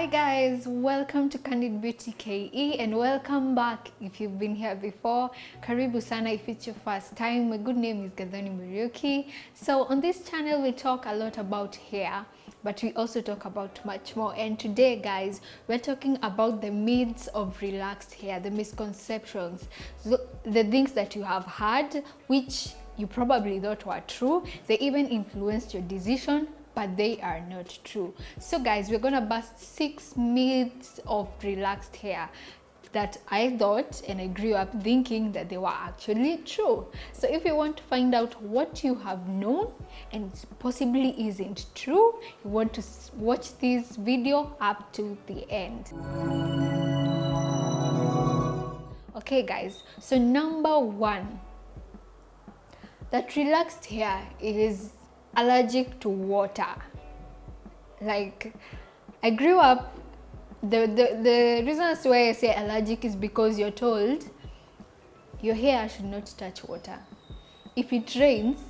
Hi guys, welcome to Candid Beauty KE and welcome back if you've been here before. Karibu sana if it's your first time. My good name is Muriuki. So on this channel we talk a lot about hair, but we also talk about much more. And today guys, we're talking about the myths of relaxed hair, the misconceptions, the things that you have heard which you probably thought were true. They even influenced your decision, but they are not true. So guys, we're gonna bust 6 myths of relaxed hair that I thought and I grew up thinking that they were actually true. So if you want to find out what you have known and possibly isn't true, you want to watch this video up to the end. Okay guys, so number 1, that relaxed hair is allergic to water. Like, I grew up, the reasons why I say allergic is because you're told your hair should not touch water. If it rains,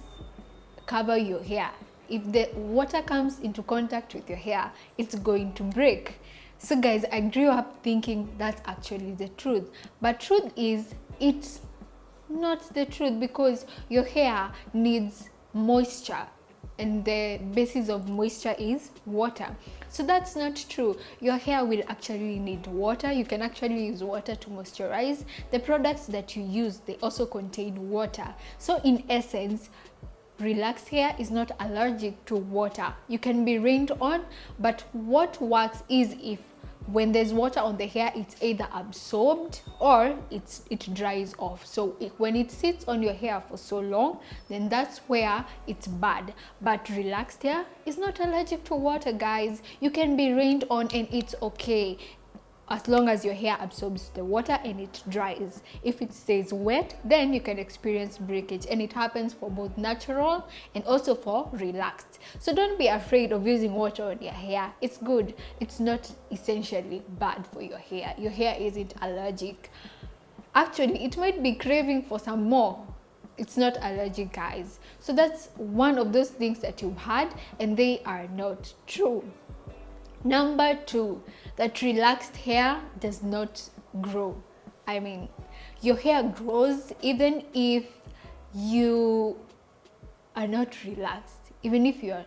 cover your hair. If the water comes into contact with your hair, it's going to break. So guys, I grew up thinking that's actually the truth, but truth is it's not the truth, because your hair needs moisture and the basis of moisture is water. So that's not true. Your hair will actually need water. You can actually use water to moisturize. The products that you use, they also contain water. So in essence, relaxed hair is not allergic to water. You can be rained on, but what works is if when there's water on the hair, it's either absorbed or it dries off. So when it sits on your hair for so long, then that's where it's bad. But relaxed hair is not allergic to water, guys. You can be rained on and it's okay, as long as your hair absorbs the water and it dries. If it stays wet, then you can experience breakage, and it happens for both natural and also for relaxed. So don't be afraid of using water on your hair. It's good. It's not essentially bad for your hair. Your hair isn't allergic. Actually, it might be craving for some more. It's not allergic, guys. So that's one of those things that you've had and they are not true. Number 2, that relaxed hair does not grow. I mean, your hair grows even if you are not relaxed, even if you're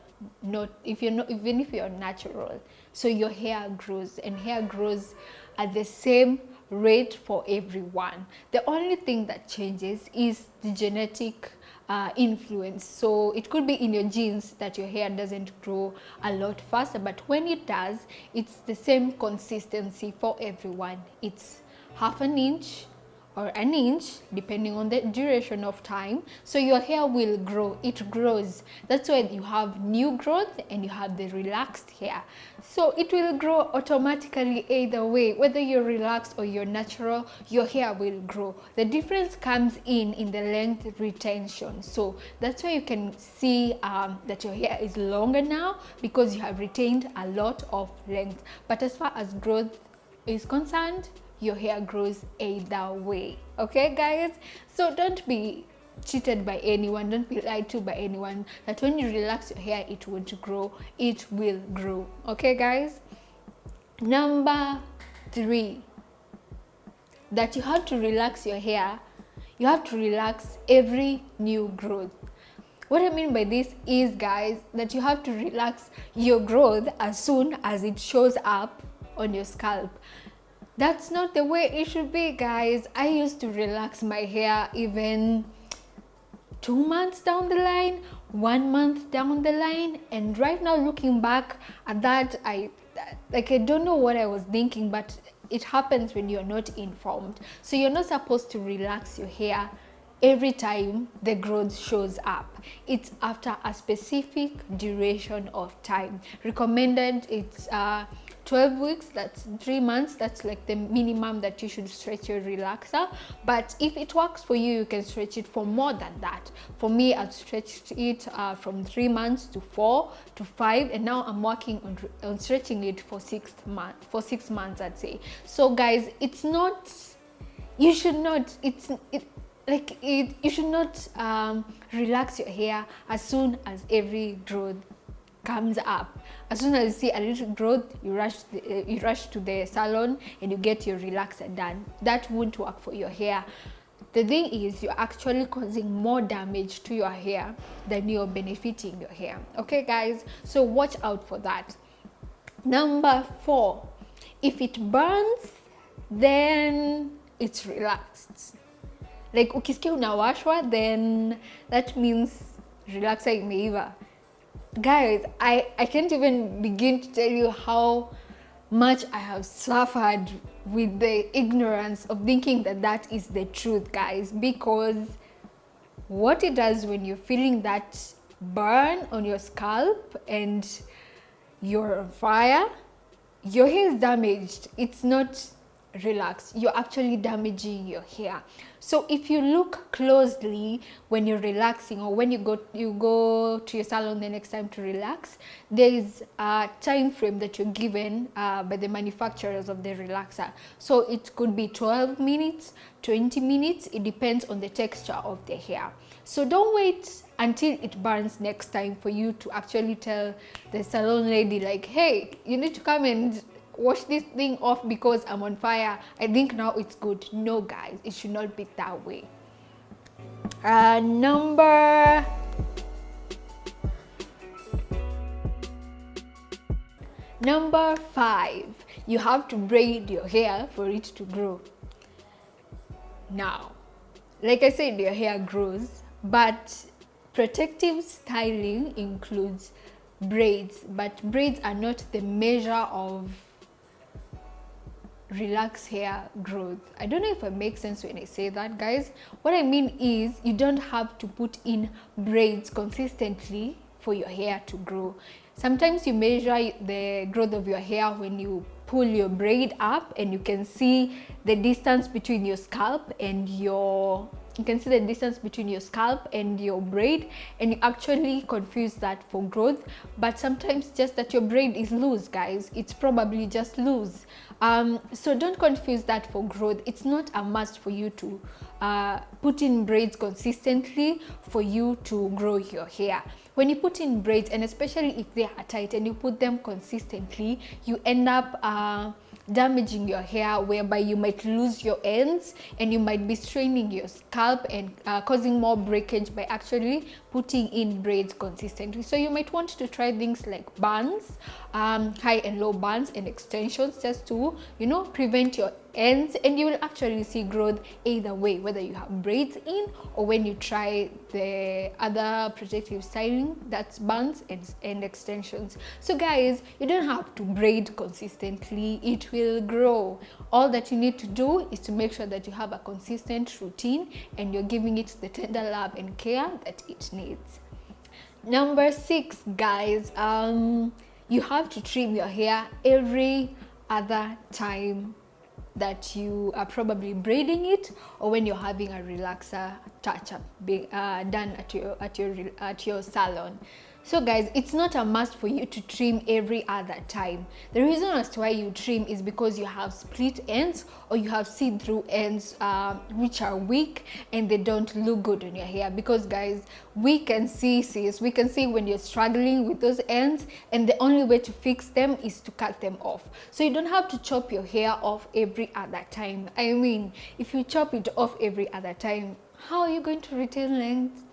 natural. So your hair grows, and hair grows at the same rate for everyone. The only thing that changes is the genetic influence. So it could be in your genes that your hair doesn't grow a lot faster, but when it does, it's the same consistency for everyone. It's half an inch or an inch depending on the duration of time. So your hair will grow. It grows. That's why you have new growth and you have the relaxed hair. So it will grow automatically either way. Whether you're relaxed or you're natural, your hair will grow. The difference comes in the length retention. So that's why you can see that your hair is longer now, because you have retained a lot of length. But as far as growth is concerned, your hair grows either way. Okay guys, so don't be cheated by anyone, don't be lied to by anyone that when you relax your hair it won't grow. It will grow. Okay guys, number 3, that you have to relax your hair, you have to relax every new growth. What I mean by this is, guys, that you have to relax your growth as soon as it shows up on your scalp. That's not the way it should be, guys. I used to relax my hair even 2 months down the line, 1 month down the line, and right now looking back at that, I don't know what I was thinking, but it happens when you're not informed. So you're not supposed to relax your hair every time the growth shows up. It's after a specific duration of time. Recommended, it's 12 weeks, that's 3 months. That's like the minimum that you should stretch your relaxer. But if it works for you, you can stretch it for more than that. For me, I've stretched it from 3 months to 4 to 5, and now I'm working on stretching it for 6 months. For 6 months, I'd say. So guys, it's not, you should not, you should not relax your hair as soon as every growth comes up. As soon as you see a little growth, you rush to the salon and you get your relaxer done. That won't work for your hair. The thing is, you're actually causing more damage to your hair than you're benefiting your hair. Okay, guys? So watch out for that. Number 4, if it burns, then it's relaxed. Like ukisikia unawashwa, then that means relaxer imeiva. Guys, I can't even begin to tell you how much I have suffered with the ignorance of thinking that that is the truth, guys, because what it does when you're feeling that burn on your scalp and you're on fire, your hair is damaged. It's not relaxed. You're actually damaging your hair. So if you look closely when you're relaxing, or when you go to your salon the next time to relax, there is a time frame that you're given by the manufacturers of the relaxer. So it could be 12 minutes, 20 minutes. It depends on the texture of the hair. So don't wait until it burns next time for you to actually tell the salon lady, like, hey, you need to come and wash this thing off because I'm on fire. I think now it's good. No, guys, it should not be that way. Number 5, you have to braid your hair for it to grow. Now, like I said, your hair grows, but protective styling includes braids, but braids are not the measure of relaxed hair growth. I don't know if it makes sense when I say that, guys. What I mean is, you don't have to put in braids consistently for your hair to grow. Sometimes you measure the growth of your hair when you pull your braid up and you can see the distance between your scalp and your braid, and you actually confuse that for growth. But sometimes just that your braid is loose, guys. It's probably just loose. So don't confuse that for growth. It's not a must for you to put in braids consistently for you to grow your hair. When you put in braids, and especially if they are tight and you put them consistently, you end up damaging your hair, whereby you might lose your ends and you might be straining your scalp and causing more breakage by actually putting in braids consistently. So you might want to try things like buns, high and low buns and extensions, just to, you know, prevent your ends, and you will actually see growth either way, whether you have braids in or when you try the other protective styling, that's buns and extensions. So guys, you don't have to braid consistently, it will grow. All that you need to do is to make sure that you have a consistent routine and you're giving it the tender love and care that it needs. Number 6, guys, you have to trim your hair every other time that you are probably braiding it, or when you're having a relaxer touch-up done at your salon. So guys, it's not a must for you to trim every other time. The reason as to why you trim is because you have split ends or you have see-through ends which are weak and they don't look good on your hair. Because guys, we can see when you're struggling with those ends, and the only way to fix them is to cut them off. So you don't have to chop your hair off every other time. I mean, if you chop it off every other time, how are you going to retain length?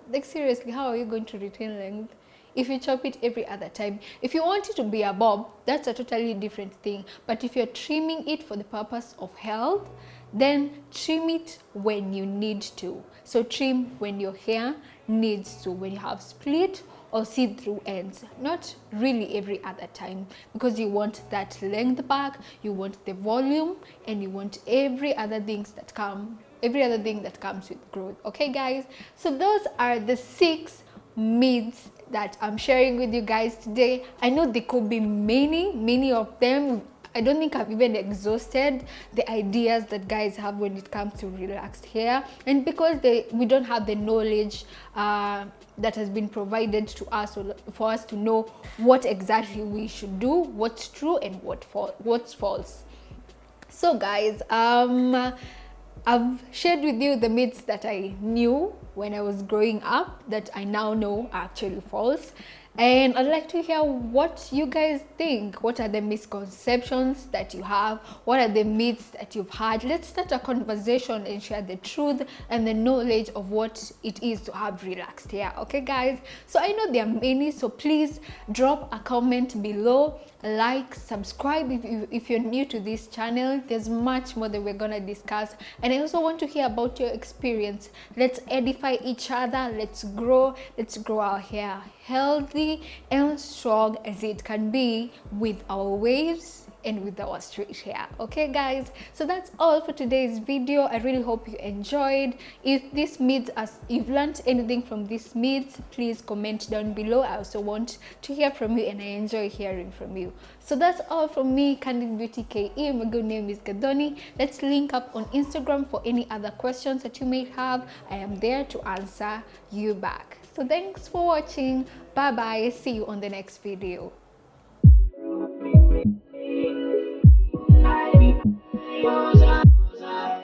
Like seriously, how are you going to retain length if you chop it every other time? If you want it to be a bob, that's a totally different thing. But if you're trimming it for the purpose of health, then trim it when you need to. So trim when your hair needs to, when you have split or see-through ends, not really every other time, because you want that length back, you want the volume, and you want every other thing that comes with growth. Okay guys, so those are the 6 myths that I'm sharing with you guys today. I know there could be many of them. I don't think I've even exhausted the ideas that guys have when it comes to relaxed hair, and because we don't have the knowledge that has been provided to us for us to know what exactly we should do, what's true and what's false. So guys, I've shared with you the myths that I knew when I was growing up that I now know are actually false. And I'd like to hear what you guys think. What are the misconceptions that you have? What are the myths that you've had? Let's start a conversation and share the truth and the knowledge of what it is to have relaxed hair. Okay, guys? So I know there are many, so please drop a comment below, like, subscribe if you're new to this channel. There's much more that we're gonna discuss, and I also want to hear about your experience. Let's edify each other. Let's grow our hair healthy and strong as it can be, with our waves and with our straight hair. Okay, guys, so that's all for today's video. I really hope you enjoyed. If this myths, as you've learned anything from this myths, please comment down below. I also want to hear from you, and I enjoy hearing from you. So that's all from me, Candid Beauty KE. My good name is Gadoni. Let's link up on Instagram for any other questions that you may have. I am there to answer you back. So thanks for watching. Bye bye. See you on the next video. Was